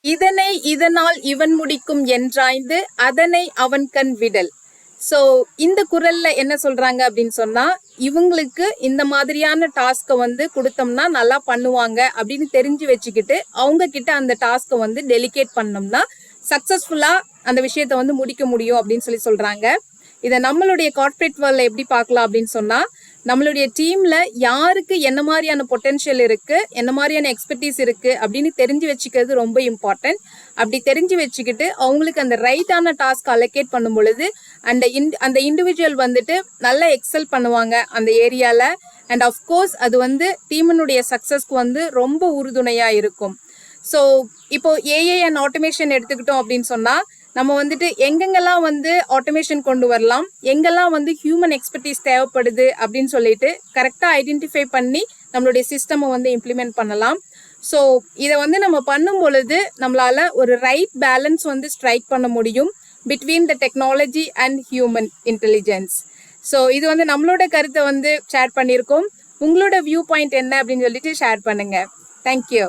இதனை இதனால் இவன் முடிக்கும் என்றாய்ந்து அதனை அவன் கண் விடல். ஸோ இந்த குரல்ல என்ன சொல்றாங்க அப்படின்னு சொன்னா, இவங்களுக்கு இந்த மாதிரியான டாஸ்க்கை வந்து கொடுத்தோம்னா நல்லா பண்ணுவாங்க அப்படின்னு தெரிஞ்சு வச்சுக்கிட்டு அவங்க கிட்ட அந்த டாஸ்க்கை வந்து டெலிகேட் பண்ணோம்னா சக்சஸ்ஃபுல்லா அந்த விஷயத்த வந்து முடிக்க முடியும் அப்படின்னு சொல்றாங்க. இதை நம்மளுடைய கார்ப்பரேட் வேர்ல்ட்ல எப்படி பார்க்கலாம் அப்படின்னு சொன்னா, நம்மளுடைய டீம்ல யாருக்கு என்ன மாதிரியான பொட்டென்ஷியல் இருக்கு, என்ன மாதிரியான எக்ஸ்பர்டீஸ் இருக்கு அப்படின்னு தெரிஞ்சு வச்சுக்கிறது ரொம்ப இம்பார்ட்டன்ட். அப்படி தெரிஞ்சு வச்சுக்கிட்டு அவங்களுக்கு அந்த ரைட்டான டாஸ்க் அலோகேட் பண்ணும் பொழுது அந்த இண்டிவிஜுவல் வந்துட்டு நல்லா எக்ஸல் பண்ணுவாங்க அந்த ஏரியால. அண்ட் அஃப்கோர்ஸ் அது வந்து டீமினுடைய சக்சஸ்க்கு வந்து ரொம்ப உறுதுணையா இருக்கும். ஸோ இப்போ ஏஐ அண்ட் ஆட்டோமேஷன் எடுத்துக்கிட்டோம் அப்படின்னு சொன்னா, நம்ம வந்துட்டு எங்கெங்கெல்லாம் வந்து ஆட்டோமேஷன் கொண்டு வரலாம், எங்கெல்லாம் வந்து ஹியூமன் எக்ஸ்பர்டீஸ் தேவைப்படுது அப்படின்னு சொல்லிட்டு கரெக்டாக ஐடென்டிஃபை பண்ணி நம்மளுடைய சிஸ்டமை வந்து இம்ப்ளிமெண்ட் பண்ணலாம். ஸோ இதை வந்து நம்ம பண்ணும் பொழுது நம்மளால ஒரு ரைட் பேலன்ஸ் வந்து ஸ்ட்ரைக் பண்ண முடியும் between the technology and human intelligence. So இது வந்து நம்மளோட கருத்தை வந்து ஷேர் பண்ணியிருக்கோம். உங்களோட வியூ பாயிண்ட் என்ன அப்படின்னு சொல்லிட்டு ஷேர் பண்ணுங்க. தேங்க்யூ.